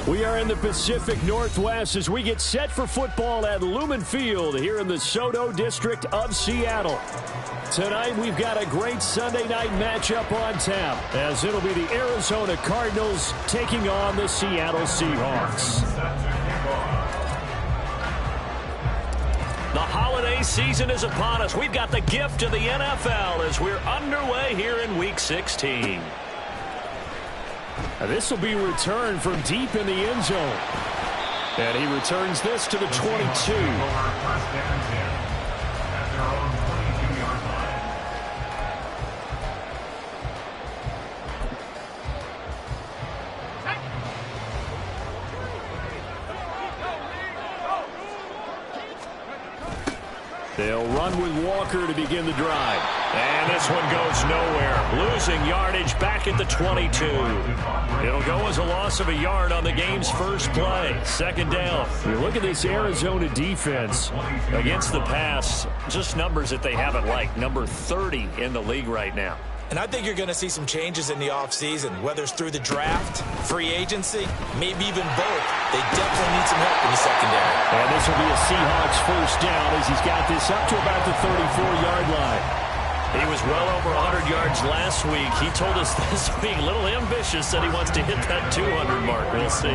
We are in the Pacific Northwest as we get set for football at Lumen Field here in the Soto District of Seattle. Tonight we've got a great Sunday night matchup on tap as it'll be the Arizona Cardinals taking on the Seattle Seahawks. The holiday season is upon us. We've got the gift of the NFL as we're underway here in Week 16. This will be returned from deep in the end zone. And he returns this to the 22. They'll run with Walker to begin the drive. And this one goes nowhere. Losing yardage back at the 22. It'll go as a loss of a yard on the game's first play. Second down. You look at this Arizona defense against the pass. Just numbers that they haven't liked. Number 30 in the league right now. And I think you're going to see some changes in the offseason, whether it's through the draft, free agency, maybe even both. They definitely need some help in the secondary. And this will be a Seahawks first down as he's got this up to about the 34-yard line. He was well over 100 yards last week. He told us this week, a little ambitious, that he wants to hit that 200 mark. We'll see.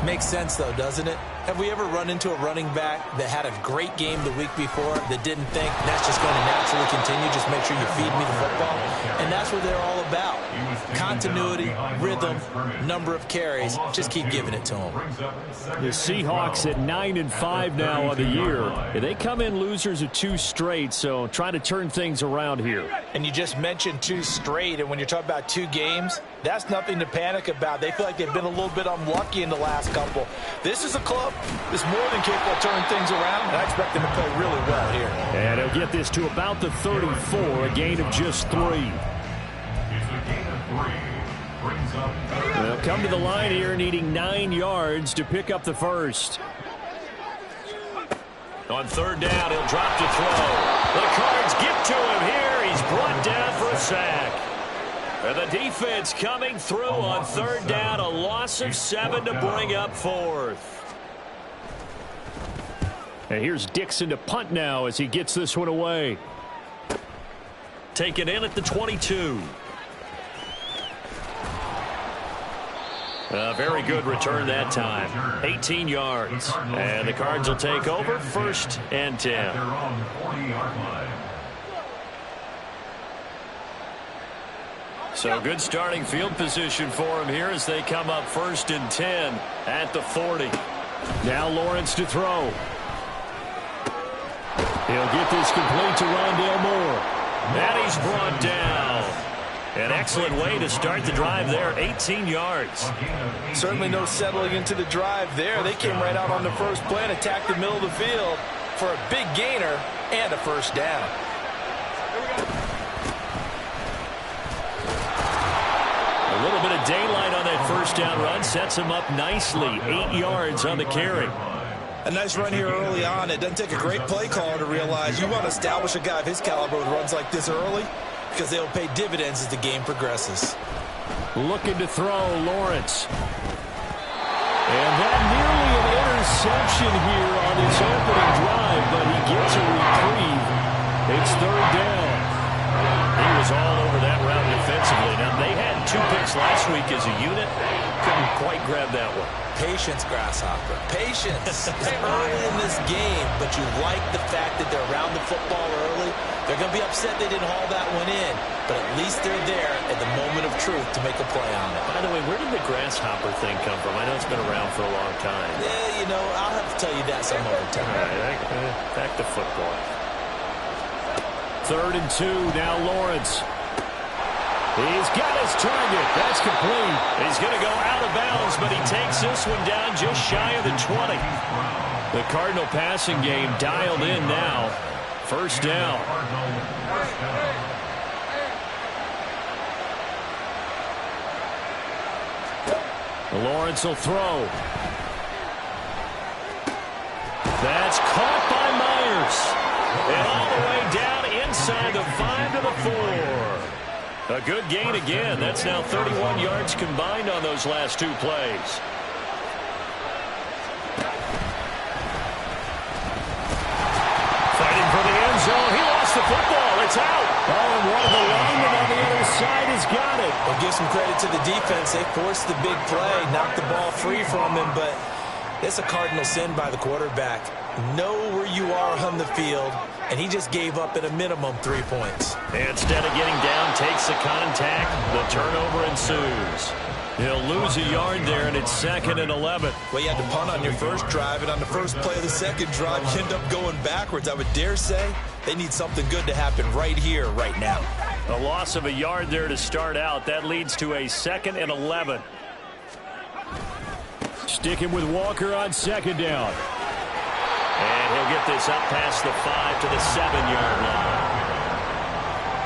Makes sense, though, doesn't it? Have we ever run into a running back that had a great game the week before that didn't think that's just going to naturally continue? Just make sure you feed me the football. And that's what they're all about. Continuity, rhythm, number of carries. Just keep giving it to them. The Seahawks at 9-5 now on the year. They come in losers of 2 straight, so trying to turn things around here. And you just mentioned 2 straight, and when you're talking about 2 games, that's nothing to panic about. They feel like they've been a little bit unlucky in the last couple. This is a club that's more than capable of turning things around, and I expect them to play really well here. And he'll get this to about the 34, a gain of just 3. They'll come to the line here needing 9 yards to pick up the first. On third down, he'll drop to throw. The Cards get to him here. He's brought down for a sack. And the defense coming through on third down. A loss of 7 to bring up fourth. And here's Dixon to punt now as he gets this one away. Taken in at the 22. A very good return that time. 18 yards. And the Cards will take over first and 10. So good starting field position for him here as they come up first and 10 at the 40. Now Lawrence to throw. He'll get this complete to Rondale Moore. And he's brought down. An excellent way to start the drive there, 18 yards. Certainly no settling into the drive there. They came right out on the first play and attacked the middle of the field for a big gainer and a first down. A little bit of daylight on that first down run sets him up nicely. 8 yards on the carry. A nice run here early on. It doesn't take a great play caller to realize you want to establish a guy of his caliber who runs like this early, because they'll pay dividends as the game progresses. Looking to throw, Lawrence. And that nearly an interception here on his opening drive, but he gets a reprieve. It's third down. He was all over that route defensively. Now, they had 2 picks last week as a unit. Couldn't quite grab that one. Patience, Grasshopper. Patience. It's early in this game, but you like the fact that they're around the football early. They're going to be upset they didn't haul that one in, but at least they're there at the moment of truth to make a play on it. By the way, where did the Grasshopper thing come from? I know it's been around for a long time. Yeah, you know, I'll have to tell you that some other time. All right, back to football. Third and 2, now Lawrence. He's got his target. That's complete. He's going to go out of bounds, but he takes this one down just shy of the 20. The Cardinal passing game dialed in now. First down. Lawrence will throw. That's caught by Myers. And all the way down inside the 5 to the 4. A good gain again. That's now 31 yards combined on those last 2 plays. it's out. Oh, and one of the linemen on the other side has got it. Well, give some credit to the defense. They forced the big play, knocked the ball free from him, but it's a cardinal sin by the quarterback. Know where you are on the field, and he just gave up at a minimum 3 points. Instead of getting down, takes the contact. The turnover ensues. He'll lose a yard there, and it's 2nd and 11. Well, you had to punt on your first drive, and on the first play of the second drive, you end up going backwards. I would dare say they need something good to happen right here, right now. A loss of a yard there to start out. That leads to a 2nd and 11. Sticking with Walker on 2nd down. And he'll get this up past the 5 to the 7-yard line.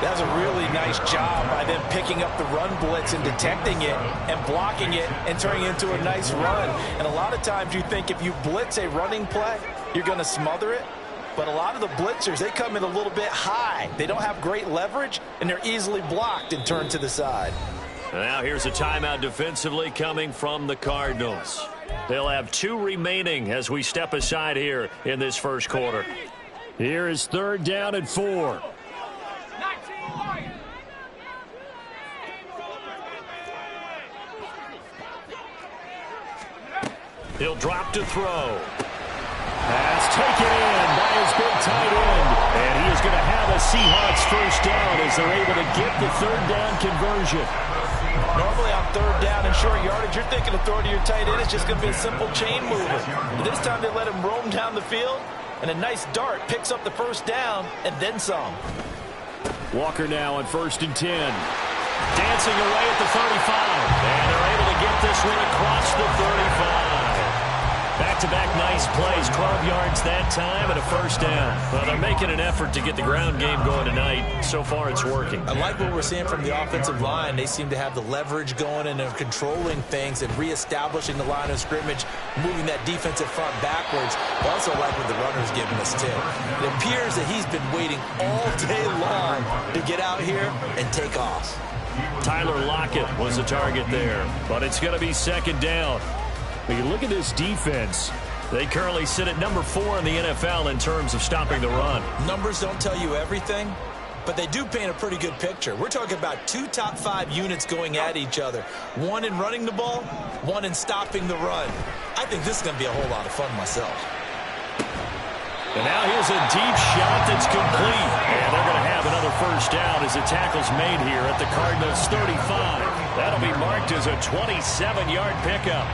That was a really nice job by them picking up the run blitz and detecting it and blocking it and turning it into a nice run. And a lot of times you think if you blitz a running play, you're going to smother it. But a lot of the blitzers, they come in a little bit high. They don't have great leverage, and they're easily blocked and turned to the side. Now here's a timeout defensively coming from the Cardinals. They'll have 2 remaining as we step aside here in this first quarter. Here is 3rd down and 4. He'll drop to throw. That's taken in by his big tight end. And he is going to have a Seahawks first down as they're able to get the 3rd down conversion. Normally on 3rd down and short yardage, you're thinking of throwing to your tight end. It's just going to be a simple chain mover. But this time they let him roam down the field, and a nice dart picks up the first down and then some. Walker now on 1st and 10. Dancing away at the 35. And they're able to get this one across the 35. Back-to-back nice plays, 12 yards that time and a first down. Well, they're making an effort to get the ground game going tonight. So far, it's working. I like what we're seeing from the offensive line. They seem to have the leverage going and they're controlling things and reestablishing the line of scrimmage, moving that defensive front backwards. I also like what the runner's giving us, too. It appears that he's been waiting all day long to get out here and take off. Tyler Lockett was the target there, but it's going to be 2nd down. When you look at this defense, they currently sit at number 4 in the NFL in terms of stopping the run. Numbers don't tell you everything, but they do paint a pretty good picture. We're talking about 2 top 5 units going at each other. 1 in running the ball, 1 in stopping the run. I think this is going to be a whole lot of fun myself. And now here's a deep shot that's complete. And they're going to have another first down as the tackle's made here at the Cardinals' 35. That'll be marked as a 27-yard pickup.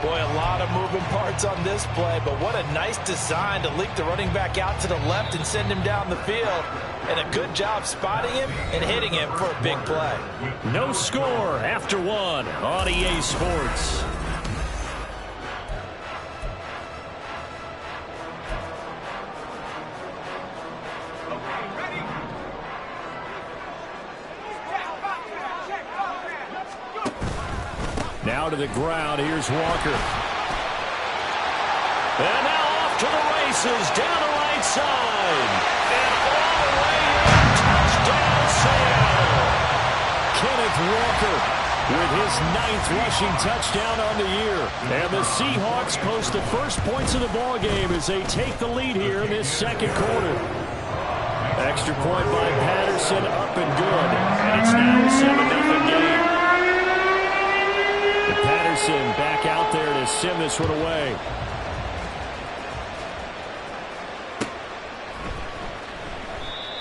Boy, a lot of moving parts on this play, but what a nice design to leak the running back out to the left and send him down the field. And a good job spotting him and hitting him for a big play. No score after 1 on EA Sports. Now to the ground. Here's Walker. And now off to the races down the right side. And all the way in. Touchdown, Seattle. Kenneth Walker with his 9th rushing touchdown on the year. And the Seahawks post the first points of the ballgame as they take the lead here in this 2nd quarter. Extra point by Patterson, up and good. And it's now a 7-0 game. Patterson back out there to send this one away.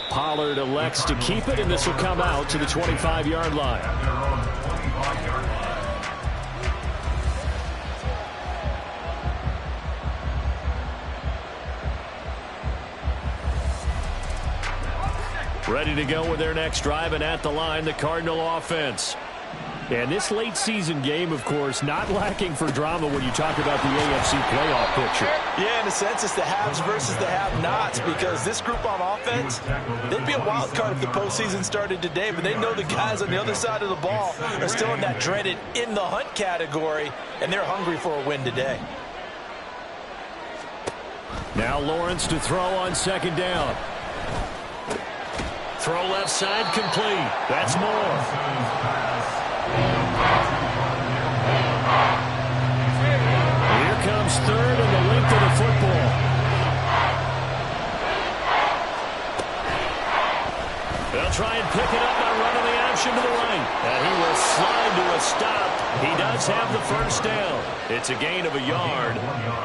Pollard elects to keep it, and this will come out to the 25-yard line. Ready to go with their next drive, and at the line, the Cardinal offense. And this late season game, of course, not lacking for drama when you talk about the AFC playoff picture. Yeah, in a sense, it's the haves versus the have-nots, because this group on offense, they'd be a wild card if the postseason started today, but they know the guys on the other side of the ball are still in that dreaded in-the-hunt category, and they're hungry for a win today. Now Lawrence to throw on 2nd down. Throw left side complete. That's more. Here comes 3rd and the length of the football. They'll try and pick it up by running the option to the right. And he will slide to a stop. He does have the first down. It's a gain of a yard.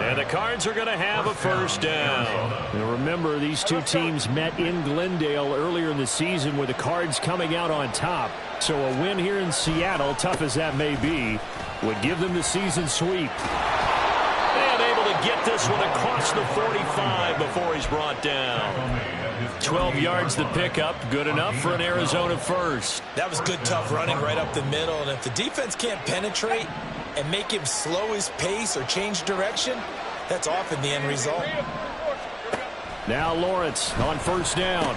And the Cards are going to have a first down. Now remember, these two teams met in Glendale earlier in the season with the Cards coming out on top. So a win here in Seattle, tough as that may be, would give them the season sweep. And able to get this one across the 45 before he's brought down. 12 yards the pickup, good enough for an Arizona first. That was good, tough running right up the middle. And if the defense can't penetrate and make him slow his pace or change direction, that's often the end result. Now Lawrence on first down.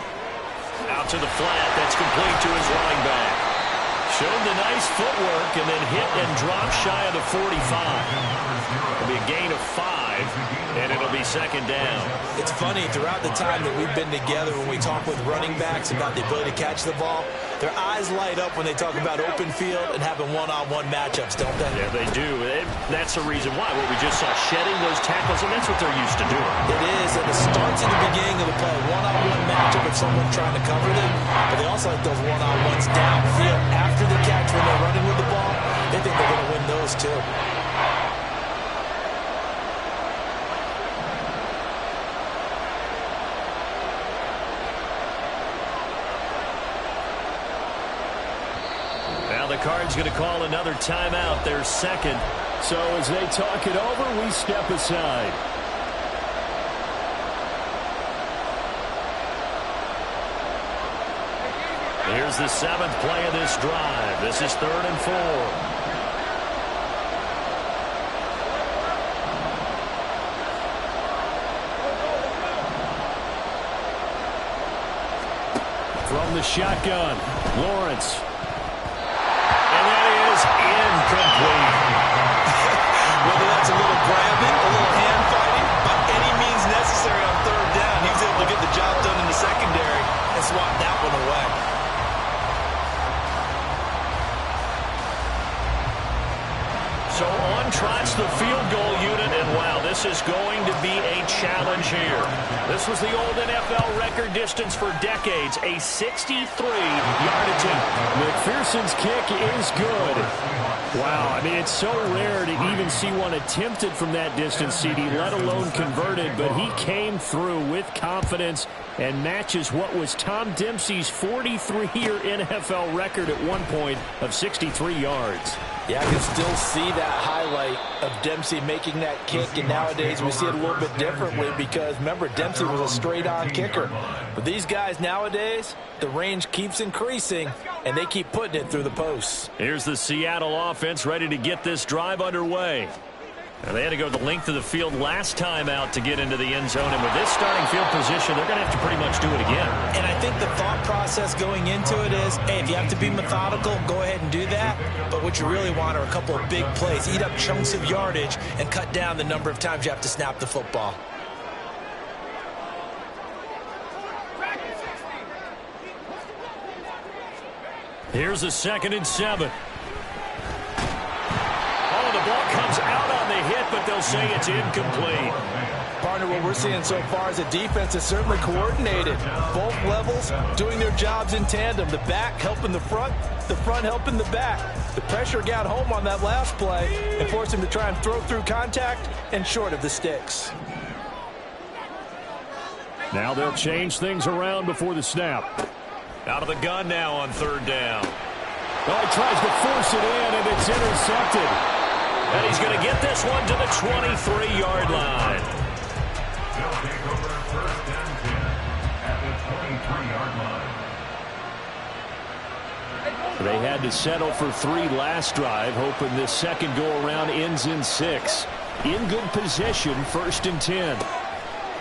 Out to the flat, that's complete to his running back. Showed the nice footwork and then hit and dropped shy of the 45. It'll be a gain of 5, and it'll be second down. It's funny, throughout the time that we've been together, when we talk with running backs about the ability to catch the ball, their eyes light up when they talk about open field and having one-on-one matchups, don't they? Yeah, they do. That's the reason why. What we just saw, shedding those tackles, and that's what they're used to doing. It is, and it starts at the beginning of the play, one-on-one matchup with someone trying to cover them, but they also like those one-on-ones downfield after the catch when they're running with the ball. They think they're going to win those too. Now the Cards going to call another timeout, their second. So as they talk it over, we step aside. Here's the 7th play of this drive. This is 3rd and 4. From the shotgun, Lawrence. And that is incomplete. Whether that's a little grabbing, a little hand fighting, by any means necessary on 3rd down, he was able to get the job done in the secondary and swat that one away. So on trots the field goal unit, and wow, this is going to be a challenge here. This was the old NFL record distance for decades, a 63-yard attempt. McPherson's kick is good. Wow, I mean, it's so rare to even see one attempted from that distance, CD, let alone converted, but he came through with confidence and matches what was Tom Dempsey's 43-year NFL record at one point of 63 yards. Yeah, I can still see that highlight of Dempsey making that kick, and nowadays we see it a little bit differently because, remember, Dempsey was a straight-on kicker. But these guys nowadays, the range keeps increasing, and they keep putting it through the posts. Here's the Seattle offense ready to get this drive underway. Now, they had to go the length of the field last time out to get into the end zone, and with this starting field position, they're going to have to pretty much do it again. And I think the thought process going into it is, hey, if you have to be methodical, go ahead and do that. But what you really want are a couple of big plays, eat up chunks of yardage, and cut down the number of times you have to snap the football. Here's a 2nd and 7. Oh, the ball comes out on the hit, but they'll say it's incomplete. Partner, what we're seeing so far is a defense that's certainly coordinated. Both levels doing their jobs in tandem. The back helping the front helping the back. The pressure got home on that last play and forced him to try and throw through contact and short of the sticks. Now they'll change things around before the snap. Out of the gun now on 3rd down. Oh, he tries to force it in, and it's intercepted. And he's going to get this one to the 23-yard line. They'll take over 1st and 10 at the 23-yard line. They had to settle for 3 last drive, hoping this second go-around ends in 6. In good position, 1st and 10.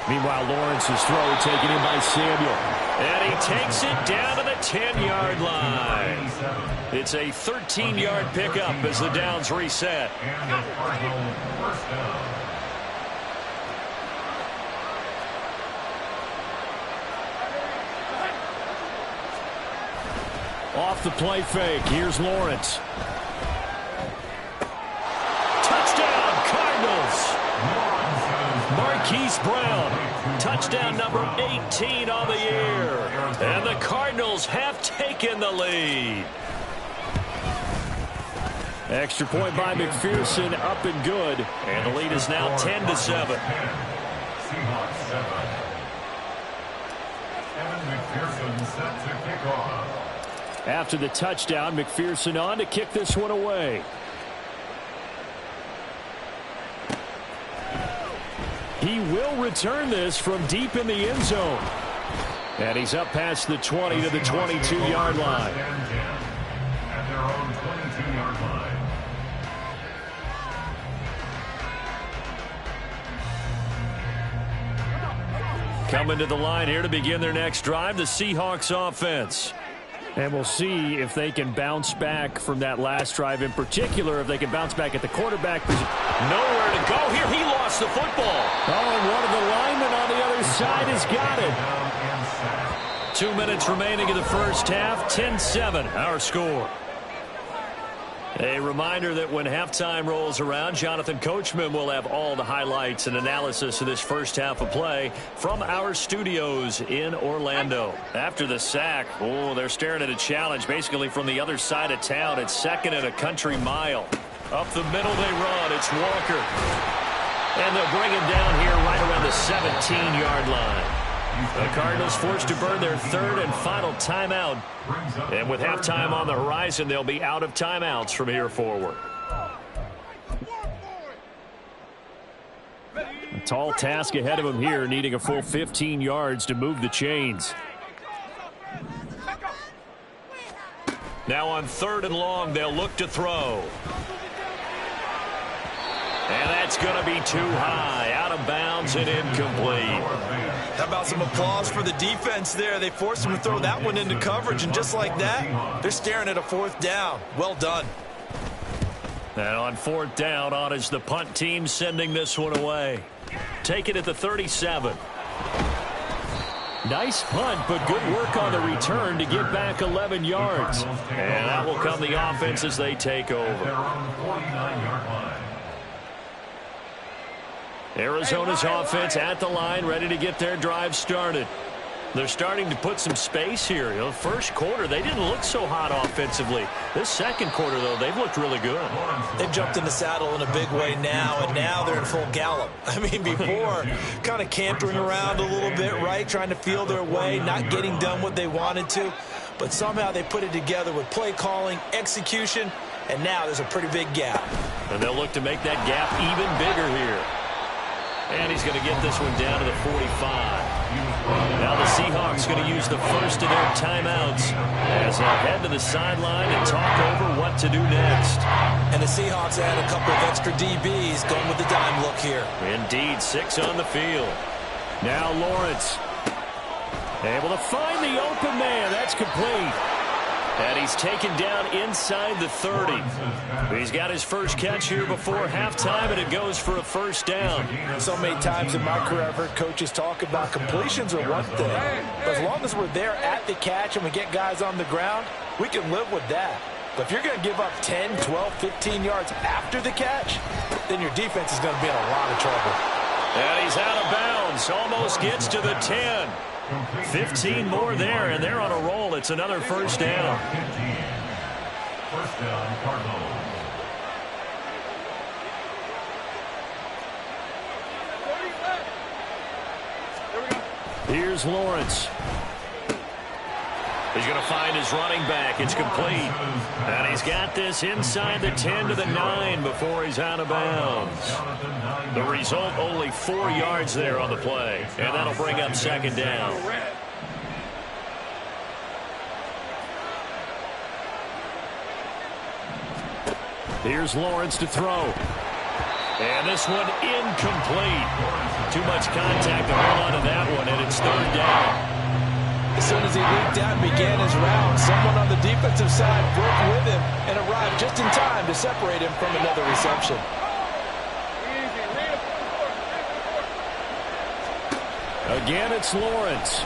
Meanwhile, Lawrence's throw taken in by Samuel. And he takes it down to the 10-yard line. It's a 13-yard pickup as the downs reset. And the Cardinals first down. Off the play fake, here's Lawrence. Touchdown, Cardinals. Marquise Brown. Touchdown number 18 on the year. And the Cardinals have taken the lead. Extra point by McPherson, up and good. And the lead is now 10-7. Seahawks 7. Evan McPherson set to kick off. After the touchdown, McPherson on to kick this one away. He will return this from deep in the end zone. And he's up past the 20 to the 22-yard line. At their own 22-yard line. Coming to the line here to begin their next drive, the Seahawks offense. And we'll see if they can bounce back from that last drive in particular, if they can bounce back at the quarterback. Nowhere to go here. He lost the football. Oh, and one of the linemen on the other side has got it. 2 minutes remaining in the first half. 10-7, our score. A reminder that when halftime rolls around, Jonathan Coachman will have all the highlights and analysis of this first half of play from our studios in Orlando. After the sack, they're staring at a challenge basically from the other side of town. It's second and a country mile. Up the middle they run. It's Walker. And they'll bring him down here right around the 17-yard line. The Cardinals forced to burn their third and final timeout. And with halftime on the horizon, they'll be out of timeouts from here forward. A tall task ahead of them here, needing a full 15 yards to move the chains. Now on 3rd and long, they'll look to throw. And that's going to be too high, out of bounds and incomplete. How about some applause for the defense there? They forced him to throw that one into coverage, and just like that, they're staring at a 4th down. Well done. And on 4th down, on is the punt team sending this one away. Take it at the 37. Nice punt, but good work on the return to get back 11 yards. And that will come the offense as they take over. Arizona's offense at the line, ready to get their drive started. They're starting to put some space here. The first quarter, they didn't look so hot offensively. This second quarter, though, they've looked really good. They've jumped in the saddle in a big way now, and now they're in full gallop. I mean, before, kind of cantering around a little bit, right, trying to feel their way, not getting done what they wanted to. But somehow they put it together with play calling, execution, and now there's a pretty big gap. And they'll look to make that gap even bigger here. And he's going to get this one down to the 45. Now the Seahawks going to use the first of their timeouts as they head to the sideline and talk over what to do next. And the Seahawks add a couple of extra DBs going with the dime look here. Indeed, 6 on the field. Now Lawrence able to find the open man. That's complete. And he's taken down inside the 30. He's got his first catch here before halftime, and it goes for a first down. So many times in my career I've heard coaches talk about completions are one thing. But as long as we're there at the catch and we get guys on the ground, we can live with that. But if you're going to give up 10, 12, 15 yards after the catch, then your defense is going to be in a lot of trouble. And he's out of bounds. Almost gets to the 10. 15 more there, and they're on a roll. It's another first down. First down, Cardinals. Here's Lawrence. He's going to find his running back. It's complete. And he's got this inside the 10 to the 9 before he's out of bounds. The result, only 4 yards there on the play. And that'll bring up second down. Here's Lawrence to throw. And this one incomplete. Too much contact to hold on to that one, and it's third down. As soon as he leaked out and began his round, someone on the defensive side broke with him and arrived just in time to separate him from another reception. Again, it's Lawrence.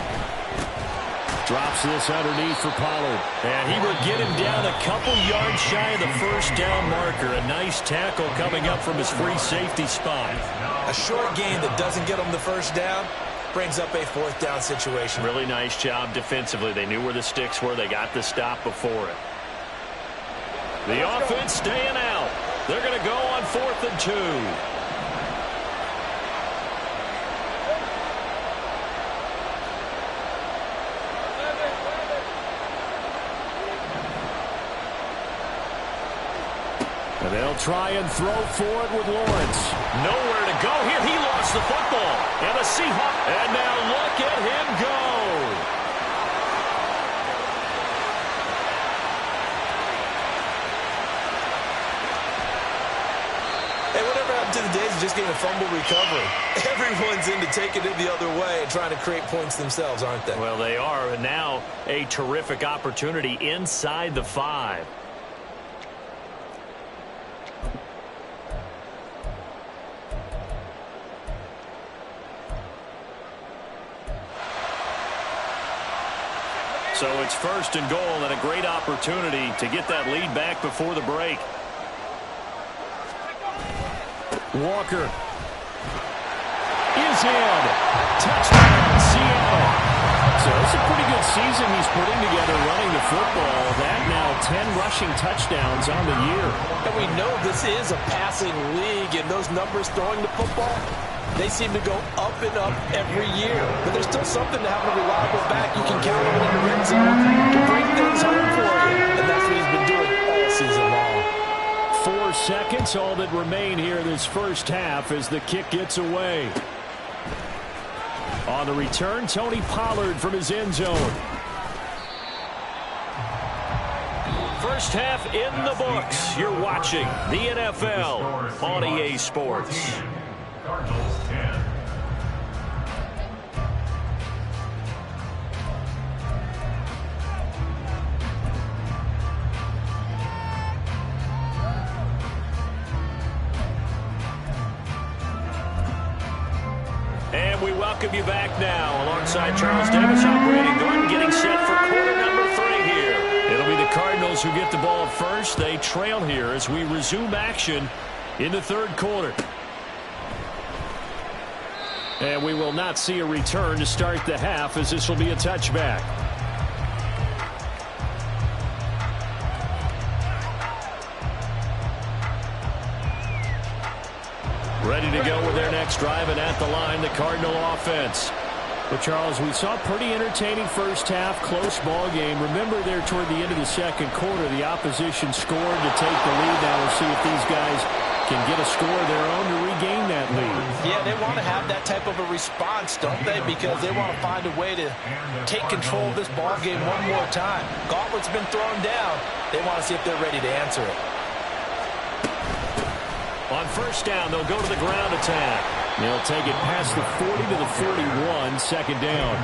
Drops this underneath for Pollard. And he will get him down a couple yards shy of the first down marker. A nice tackle coming up from his free safety spot. A short gain that doesn't get him the first down brings up a fourth down situation. Really nice job defensively. They knew where the sticks were. They got the stop before it. The offense staying out. They're going to go on 4th and 2. And they'll try and throw for it with Lawrence. Nowhere to go here. He lost the football. And the Seahawks. And now look at him go. Hey, whatever happened to the days of just getting a fumble recovery? Everyone's into taking it the other way and trying to create points themselves, aren't they? Well, they are. And now a terrific opportunity inside the 5. So it's 1st and goal and a great opportunity to get that lead back before the break. Walker is in. Touchdown, Seattle. So it's a pretty good season he's putting together running the football. That now 10 rushing touchdowns on the year. And we know this is a passing league, and those numbers throwing the football, they seem to go up and up every year. But there's still something to having a reliable back you can count on in the red zone to bring things home for you. And that's what he's been doing all season long. 4 seconds, all that remain here this first half as the kick gets away. On the return, Tony Pollard from his end zone. First half in the books. You're watching the NFL on EA Sports. Cardinals 10. And we welcome you back now. Alongside Charles Davis, I'm Brandon Gordon, getting set for quarter number 3 here. It'll be the Cardinals who get the ball first. They trail here as we resume action in the 3rd quarter. And we will not see a return to start the half, as this will be a touchback. Ready to go with their next drive, and at the line, the Cardinal offense. But, Charles, we saw a pretty entertaining first half, close ball game. Remember there toward the end of the 2nd quarter, the opposition scored to take the lead. Now we'll see if these guys can get a score of their own to regain that lead. Yeah, they want to have that type of a response, don't they? Because they want to find a way to take control of this ball game one more time. Gauntlet's been thrown down. They want to see if they're ready to answer it. On first down, they'll go to the ground attack. They'll take it past the 40 to the 41, 2nd down.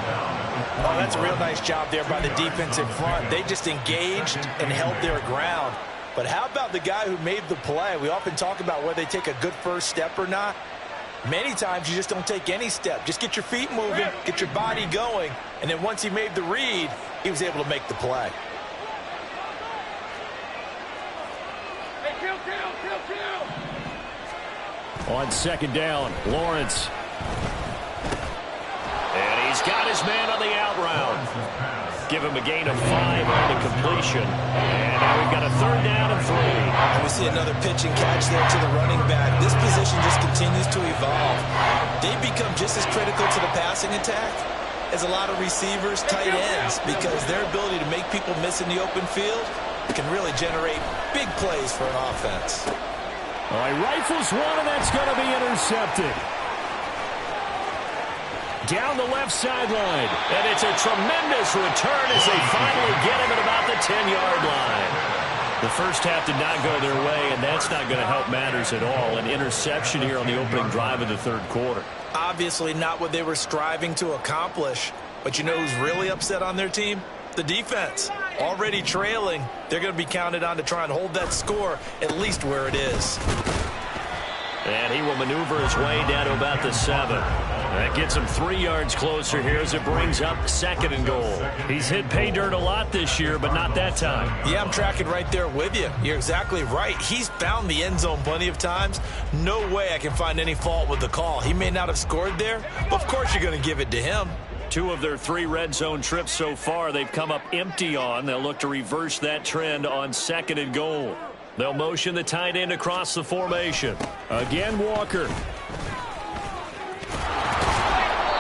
Oh, that's a real nice job there by the defense in front. They just engaged and held their ground. But how about the guy who made the play? We often talk about whether they take a good first step or not. Many times you just don't take any step. Just get your feet moving, get your body going, and then once he made the read, he was able to make the play. On 2nd down, Lawrence. And he's got his man on the out route. Give him a gain of 5 on the completion. And now we've got a 3rd down and 3. And we see another pitch and catch there to the running back. This position just continues to evolve. They become just as critical to the passing attack as a lot of receivers, tight ends, because their ability to make people miss in the open field can really generate big plays for an offense. All right, rifles one, and that's going to be intercepted. Down the left sideline. And it's a tremendous return as they finally get him at about the 10-yard line. The first half did not go their way, and that's not going to help matters at all. An interception here on the opening drive of the 3rd quarter. Obviously not what they were striving to accomplish. But you know who's really upset on their team? The defense. Already trailing, they're going to be counted on to try and hold that score at least where it is. And he will maneuver his way down to about the 7. That gets him 3 yards closer here as it brings up 2nd and goal. He's hit pay dirt a lot this year, but not that time. Yeah, I'm tracking right there with you. You're exactly right. He's found the end zone plenty of times. No way I can find any fault with the call. He may not have scored there, but of course you're going to give it to him. 2 of their 3 red zone trips so far they've come up empty on. They'll look to reverse that trend on 2nd and goal. They'll motion the tight end across the formation. Again, Walker.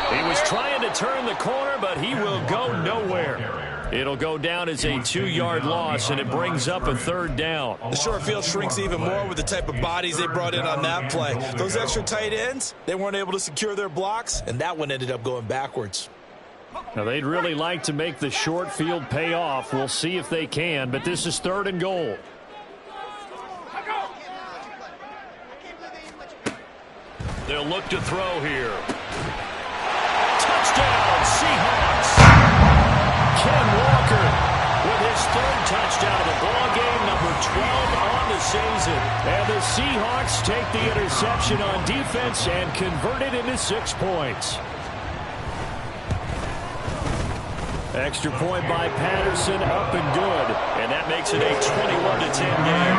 He was trying to turn the corner, but he will go nowhere. It'll go down as a 2-yard loss, and it brings up a 3rd down. The short field shrinks even more with the type of bodies they brought in on that play. Those extra tight ends, they weren't able to secure their blocks, and that one ended up going backwards. Now, they'd really like to make the short field pay off. We'll see if they can, but this is 3rd and goal. They'll look to throw here. Touchdown, Seahawks. Ken Walker with his 3rd touchdown of the ball game, number 12 on the season. And the Seahawks take the interception on defense and convert it into 6 points. Extra point by Patterson, up and good. And that makes it a 21-10 game.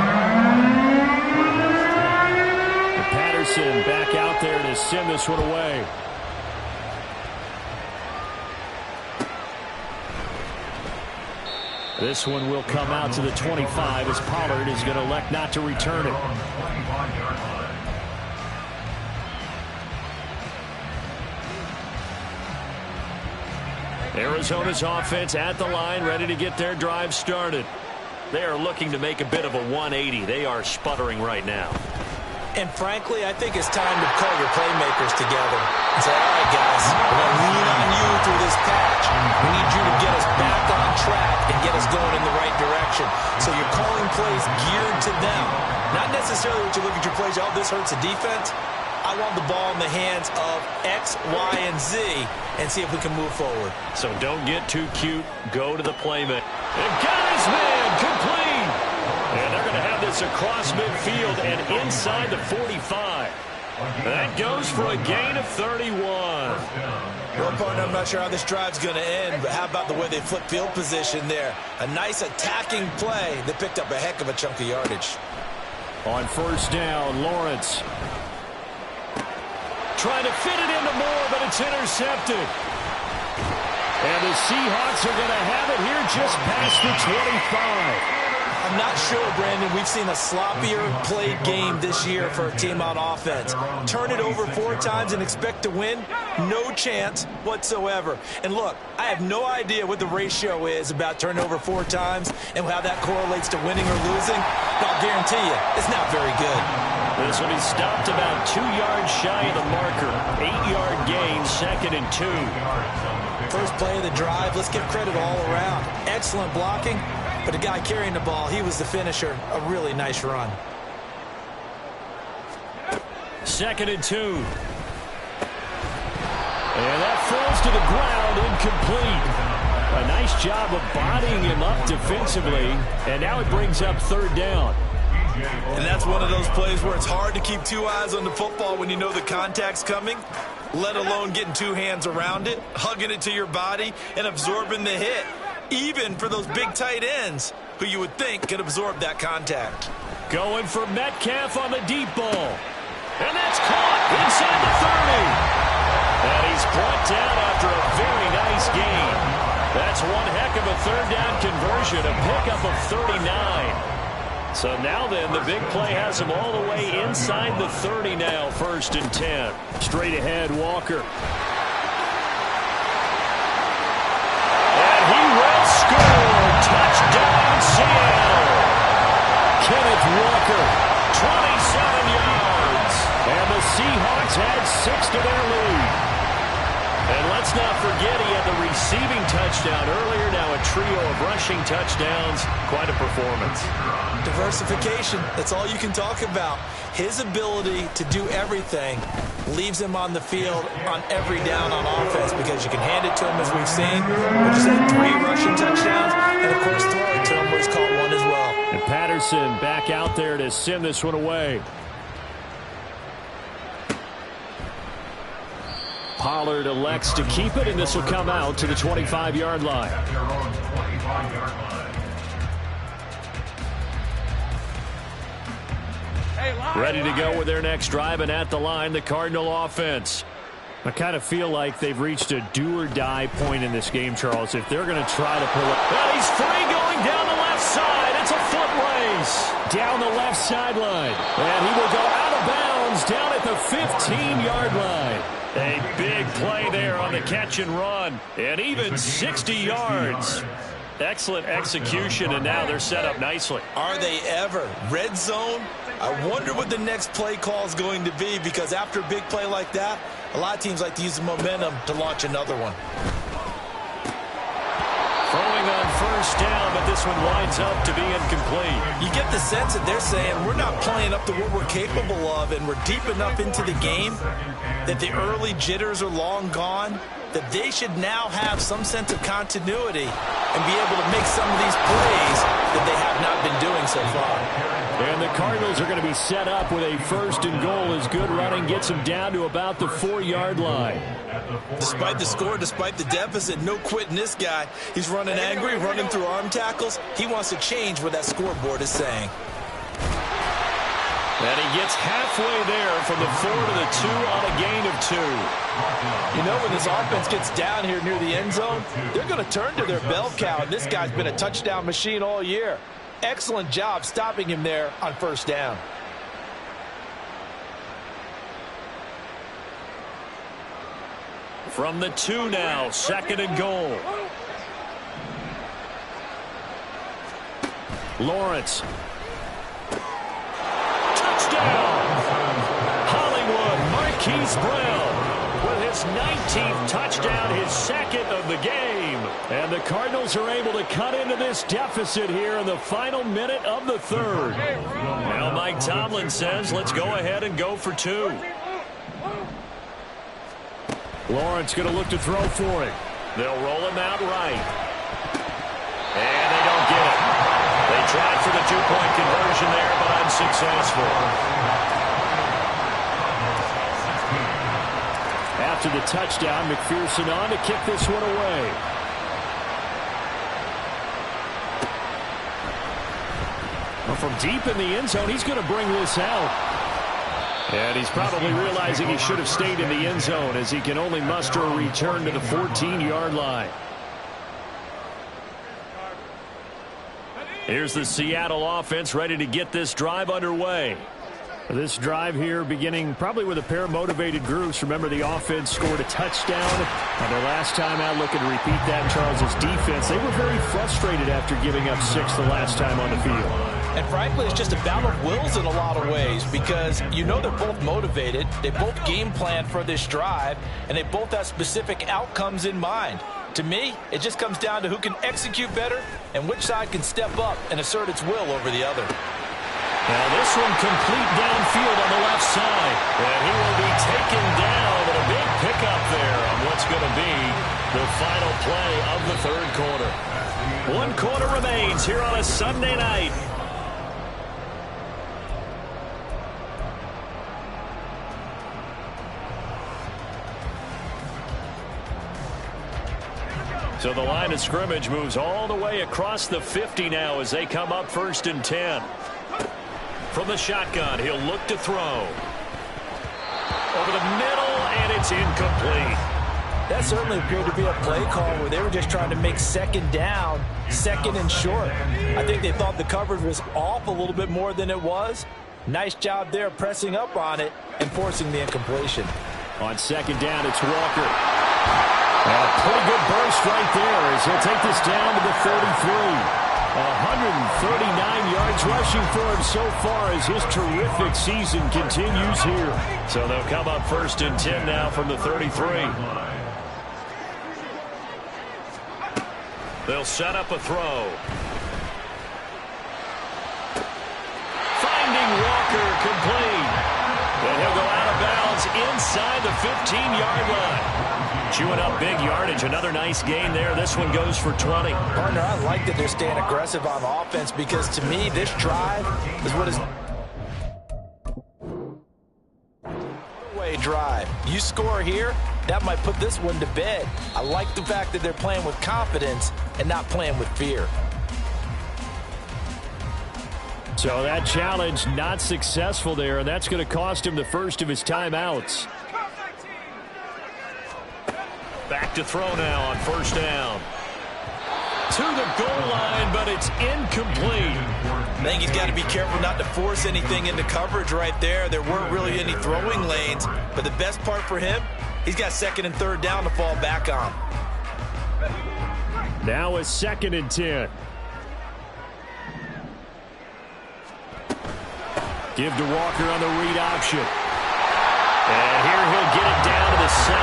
Patterson back out there to send this one away. This one will come out to the 25 as Pollard is going to elect not to return it. Arizona's offense at the line, ready to get their drive started. They are looking to make a bit of a 180. They are sputtering right now. And frankly, I think it's time to call your playmakers together and say, all right, guys, we're going to lean on you through this patch. We need you to get us back on track and get us going in the right direction. So you're calling plays geared to them. Not necessarily what you look at your plays, oh, this hurts the defense. I want the ball in the hands of X, Y, and Z and see if we can move forward. So don't get too cute. Go to the playman. And got his man complete. And they're going to have this across midfield and inside the 45. That goes for a gain of 31. Well, partner, I'm not sure how this drive's going to end, but how about the way they flip field position there? A nice attacking play that picked up a heck of a chunk of yardage. On 1st down, Lawrence. Trying to fit it into Moore, but it's intercepted. And the Seahawks are going to have it here just past the 25. I'm not sure, Brandon, we've seen a sloppier played game this year for a team on offense. Turn it over 4 times and expect to win? No chance whatsoever. And look, I have no idea what the ratio is about turning over 4 times and how that correlates to winning or losing. But I'll guarantee you, it's not very good. This one, he stopped about 2 yards shy of the marker. 8-yard gain, 2nd and 2. First play of the drive, let's give credit all around. Excellent blocking. But the guy carrying the ball, he was the finisher. A really nice run. 2nd and 2. And that falls to the ground, incomplete. A nice job of bodying him up defensively. And now it brings up 3rd down. And that's one of those plays where it's hard to keep 2 eyes on the football when you know the contact's coming, let alone getting 2 hands around it, hugging it to your body, and absorbing the hit. Even for those big tight ends who you would think could absorb that contact. Going for Metcalf on the deep ball. And that's caught inside the 30. And he's brought down after a very nice gain. That's one heck of a 3rd down conversion, a pickup of 39. So now then, the big play has him all the way inside the 30 now, 1st and 10. Straight ahead, Walker. Touchdown, Seattle. Kenneth Walker, 27 yards. And the Seahawks had 6 to their lead. And let's not forget he had the receiving touchdown earlier. Now a trio of rushing touchdowns. Quite a performance. Diversification, that's all you can talk about. His ability to do everything leaves him on the field on every down on offense because you can hand it to him, as we've seen. We just had 3 rushing touchdowns, and of course throw it to him where he's caught 1 as well. And Patterson back out there to send this one away. Pollard elects to keep it, and this will come out to the 25-yard line. At their own 25-yard line. Ready to go with their next drive, and at the line, the Cardinal offense. I kind of feel like they've reached a do-or-die point in this game, Charles. If they're going to try to pull it. And he's free going down the left side. It's a foot race down the left sideline. And he will go out of bounds down at the 15-yard line. A big play there on the catch and run. And even 60 yards. Excellent execution, and now they're set up nicely. Are they ever? Red zone? I wonder what the next play call is going to be, because after a big play like that, a lot of teams like to use the momentum to launch another one. Throwing on first down, but this one winds up to be incomplete. You get the sense that they're saying we're not playing up to what we're capable of, and we're deep enough into the game that the early jitters are long gone, that they should now have some sense of continuity and be able to make some of these plays that they have not been doing so far. And the Cardinals are going to be set up with a first and goal as good running gets them down to about the 4-yard line. Despite the score, despite the deficit, no quitting this guy. He's running angry, running through arm tackles. He wants to change what that scoreboard is saying. And he gets halfway there from the 4 to the 2 on a gain of 2. You know, when this offense gets down here near the end zone, they're going to turn to their bell cow, and this guy's been a touchdown machine all year. Excellent job stopping him there on first down. From the 2 now, second and goal. Lawrence. Touchdown! Hollywood Marquise Brown with his 19th touchdown, his second of the game. And the Cardinals are able to cut into this deficit here in the final minute of the third. Now Mike Tomlin says, let's go ahead and go for 2. Lawrence going to look to throw for it. They'll roll him out right. And they don't get it. They tried for the 2-point conversion there, but unsuccessful. After the touchdown, McPherson on to kick this one away. Well, from deep in the end zone, he's going to bring this out. And he's probably realizing he should have stayed in the end zone as he can only muster a return to the 14-yard line. Here's the Seattle offense ready to get this drive underway. This drive here beginning probably with a pair of motivated groups. Remember, the offense scored a touchdown. And their last time out, looking to repeat that, Charles' defense. They were very frustrated after giving up 6 the last time on the field. And frankly, it's just a battle of wills in a lot of ways, because you know they're both motivated. They both game plan for this drive, and they both have specific outcomes in mind. To me, it just comes down to who can execute better and which side can step up and assert its will over the other. Now this one complete downfield on the left side. And he will be taken down, and a big pickup there on what's going to be the final play of the third quarter. 1 quarter remains here on a Sunday night. So the line of scrimmage moves all the way across the 50 now as they come up 1st and 10. From the shotgun, he'll look to throw. Over the middle, and it's incomplete. That certainly appeared to be a play call where they were just trying to make second down, second and short. I think they thought the coverage was off a little bit more than it was. Nice job there pressing up on it and forcing the incompletion. On second down, it's Walker. A pretty good burst right there as he'll take this down to the 33. 139 yards rushing for him so far as his terrific season continues here. So they'll come up 1st and 10 now from the 33. They'll set up a throw. Finding Walker complete. And he'll go out of bounds inside the 15-yard line. Chewing up big yardage. Another nice gain there. This one goes for 20. Partner, I like that they're staying aggressive on offense, because to me, this drive is what is three-play drive. You score here, that might put this one to bed. I like the fact that they're playing with confidence and not playing with fear. So that challenge not successful there, and that's going to cost him the first of his timeouts. Back to throw now on first down. To the goal line, but it's incomplete. I think he's got to be careful not to force anything into coverage right there. There weren't really any throwing lanes, but the best part for him, he's got second and third down to fall back on. Now a 2nd and 10. Give to Walker on the read option. And here he'll get it down to the 7.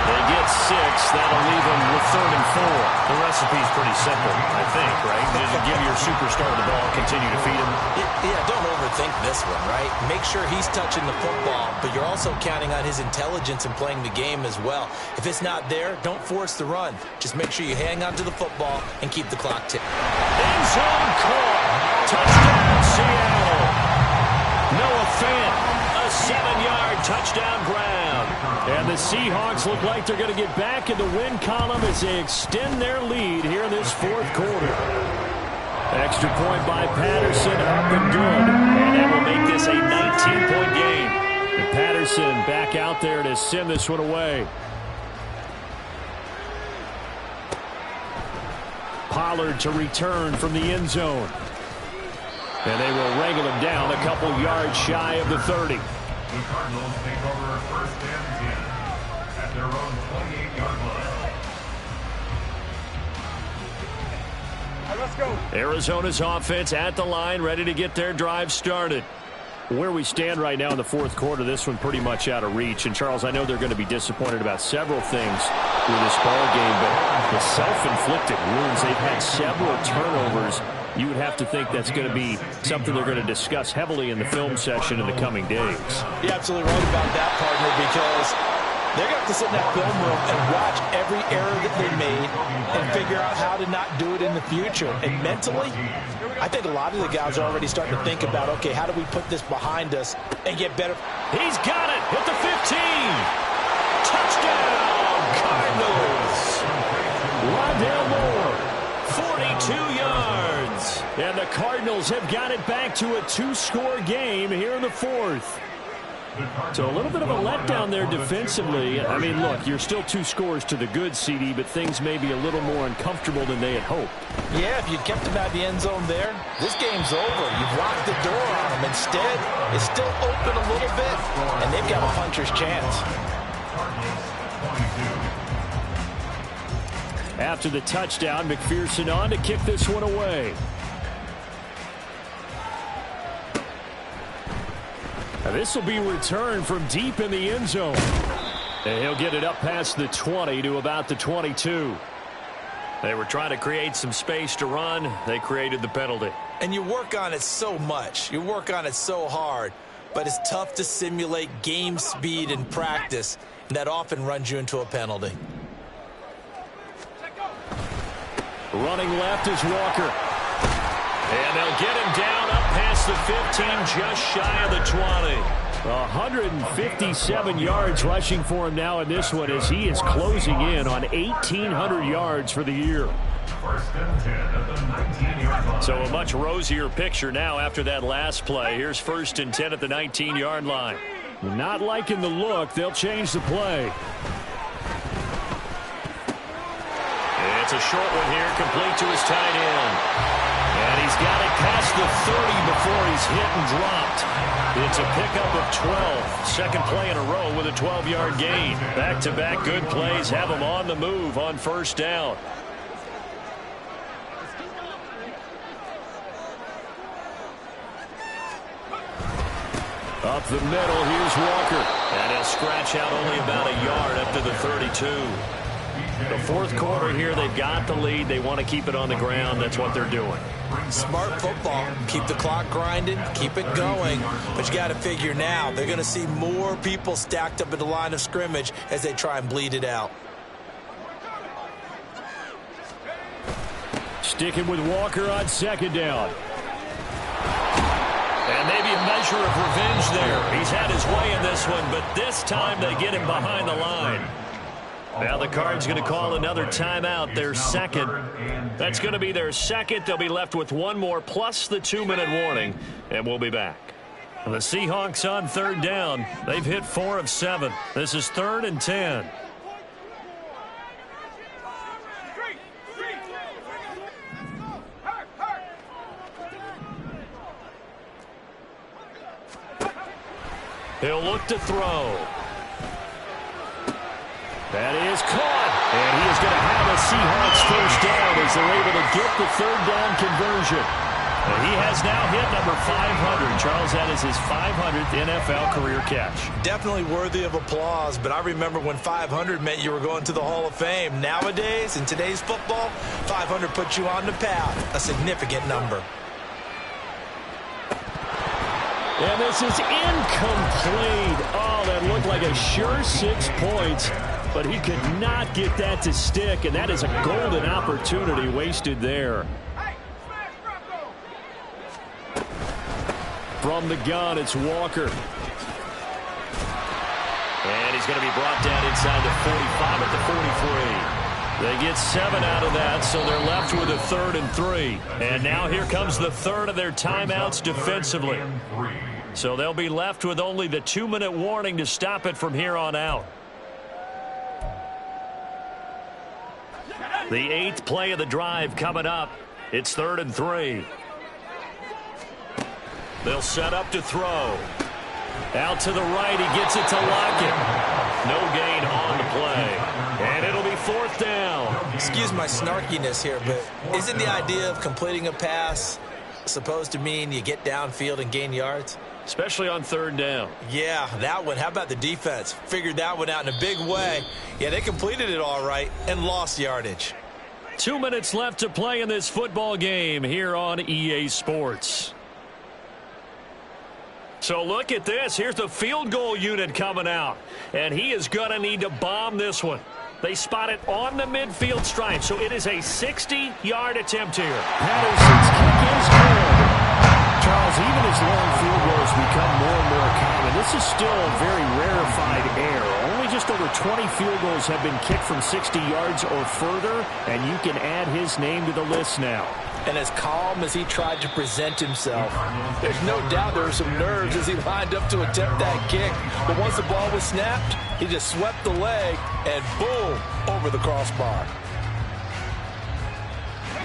They get 6. That'll leave them with 3rd and 4. The recipe's pretty simple, I think, right? Just give your superstar the ball, continue to feed him. Yeah, don't overthink this one, right? Make sure he's touching the football, but you're also counting on his intelligence in playing the game as well. If it's not there, don't force the run. Just make sure you hang on to the football and keep the clock ticking. End zone caught. Touchdown, Seattle. Noah Fant, a 7-yard touchdown grab. And the Seahawks look like they're going to get back in the win column as they extend their lead here in this 4th quarter. Extra point by Patterson, up and good. And that will make this a 19-point game. And Patterson back out there to send this one away. Pollard to return from the end zone. And they will wrangle him down a couple yards shy of the 30. The Cardinals take over first and 10 at their own 28-yard line. Let's go. Arizona's offense at the line, ready to get their drive started. Where we stand right now in the 4th quarter, this one pretty much out of reach. And, Charles, I know they're going to be disappointed about several things with this ball game, but the self-inflicted wounds, they've had several turnovers. You would have to think that's going to be something they're going to discuss heavily in the film session in the coming days. You're absolutely right about that, partner, because they're going to have to sit in that film room and watch every error that they made and figure out how to not do it in the future. And mentally, I think a lot of the guys are already starting to think about, okay, how do we put this behind us and get better? He's got it at the 15. Touchdown, Cardinals. Rondale Moore, 42 yards. And the Cardinals have got it back to a 2-score game here in the 4th. So a little bit of a letdown there defensively. I mean, look, you're still 2 scores to the good, CD, but things may be a little more uncomfortable than they had hoped. Yeah, if you kept them out of the end zone there, this game's over. You've locked the door on them. Instead, it's still open a little bit, and they've got a puncher's chance. After the touchdown, McPherson on to kick this one away. Now this will be returned from deep in the end zone. And he'll get it up past the 20 to about the 22. They were trying to create some space to run. They created the penalty. And you work on it so much. You work on it so hard. But it's tough to simulate game speed in practice. And that often runs you into a penalty. Running left is Walker. And they'll get him down up past the 15, just shy of the 20. 157 yards rushing for him now in this one as he is closing in on 1,800 yards for the year. First and 10 at the 19-yard line. So a much rosier picture now after that last play. Here's 1st and 10 at the 19-yard line. Not liking the look. They'll change the play. It's a short one here, complete to his tight end. And he's got it past the 30 before he's hit and dropped. It's a pickup of 12. Second play in a row with a 12-yard gain. Back-to-back good plays have him on the move on first down. Up the middle, here's Walker. And he'll scratch out only about a yard up to the 32. The 4th quarter here, they've got the lead. They want to keep it on the ground. That's what they're doing. Smart football. Keep the clock grinding. Keep it going. But you got to figure now, they're going to see more people stacked up at the line of scrimmage as they try and bleed it out. Sticking with Walker on second down. And And maybe a measure of revenge there. He's had his way in this one, but this time they get him behind the line. Now the Cards going to call another timeout, their second. That's going to be their second. They'll be left with one more plus the 2-minute warning, and we'll be back. The Seahawks on third down. They've hit 4 of 7. This is 3rd and 10. He'll look to throw. That is caught. And he is going to have a Seahawks first down as they're able to get the third down conversion. And he has now hit number 500. Charles, that is his 500th NFL career catch. Definitely worthy of applause, but I remember when 500 meant you were going to the Hall of Fame. Nowadays, in today's football, 500 puts you on the path, a significant number. And this is incomplete. Oh, that looked like a sure 6 points, but he could not get that to stick, and that is a golden opportunity wasted there. From the gun, it's Walker. And he's going to be brought down inside the 45 at the 43. They get 7 out of that, so they're left with a 3rd and 3. And now here comes the third of their timeouts defensively. So they'll be left with only the 2-minute warning to stop it from here on out. The 8th play of the drive coming up. It's 3rd and 3. They'll set up to throw. Out to the right, he gets it to Lockett. No gain on the play. And it'll be 4th down. Excuse my snarkiness here, but isn't the idea of completing a pass supposed to mean you get downfield and gain yards? Especially on 3rd down. Yeah, that one. How about the defense? Figured that one out in a big way. Yeah, they completed it all right and lost yardage. 2 minutes left to play in this football game here on EA Sports. So look at this. Here's the field goal unit coming out. And he is going to need to bomb this one. They spot it on the midfield stripe. So it is a 60-yard attempt here. Patterson's kick is good. Charles, even as long field goals become more and more common, this is still a very rarefied air. Only just over 20 field goals have been kicked from 60 yards or further, and you can add his name to the list now. And as calm as he tried to present himself, there's no doubt there were some nerves as he lined up to attempt that kick. But once the ball was snapped, he just swept the leg and boom, over the crossbar.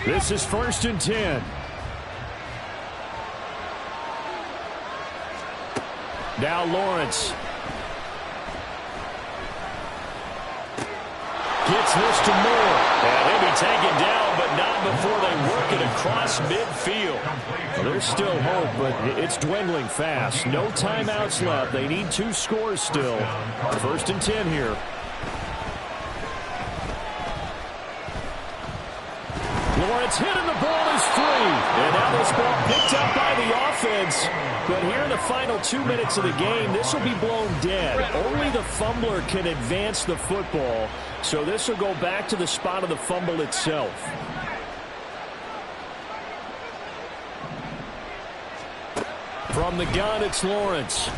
This is 1st and 10. Now Lawrence. Gets this to Moore. And he'll be taken down, but not before they work it across midfield. Well, there's still hope, but it's dwindling fast. No timeouts left. They need 2 scores still. 1st and 10 here. Lawrence hit and the ball is free. And now this ball picked up by the offense. But here in the final 2 minutes of the game, this will be blown dead. Only the fumbler can advance the football. So this will go back to the spot of the fumble itself. From the gun, it's Lawrence.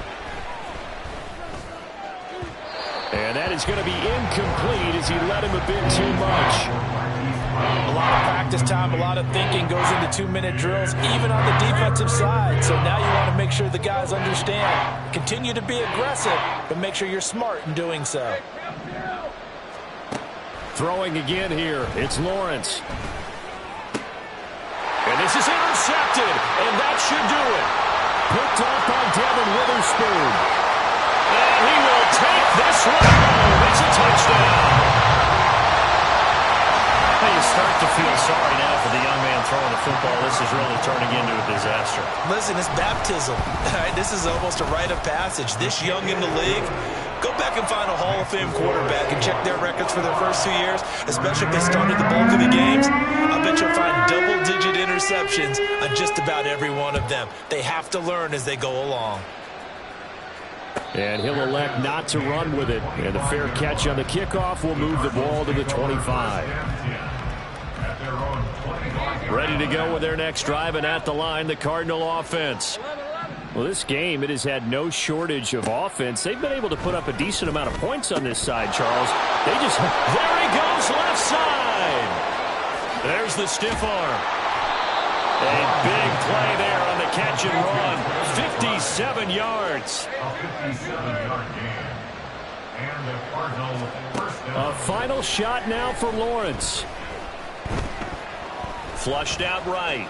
And that is going to be incomplete as he let him a bit too much. A lot of practice time, a lot of thinking goes into 2-minute drills, even on the defensive side. So now you want to make sure the guys understand. Continue to be aggressive, but make sure you're smart in doing so. Throwing again here, it's Lawrence. And this is intercepted, and that should do it. Picked up by Devin Witherspoon. And he will take this one home. It's a touchdown. You start to feel sorry now for the young man throwing the football. This is really turning into a disaster. Listen, it's baptism. This is almost a rite of passage. This young in the league, go back and find a Hall of Fame quarterback and check their records for their first 2 years, especially if they started the bulk of the games. I bet you'll find double-digit interceptions on just about every one of them. They have to learn as they go along. And he'll elect not to run with it. And a fair catch on the kickoff will move the ball to the 25. Ready to go with their next drive, and at the line, the Cardinal offense. Well, this game, it has had no shortage of offense. They've been able to put up a decent amount of points on this side, Charles. There he goes, left side. There's the stiff arm. A big play there on the catch and run. 57 yards. A 57-yard gain. And the Cardinals first down. A final shot now for Lawrence. Flushed out right.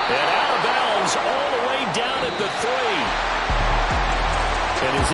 And out of bounds all the way down at the 3. And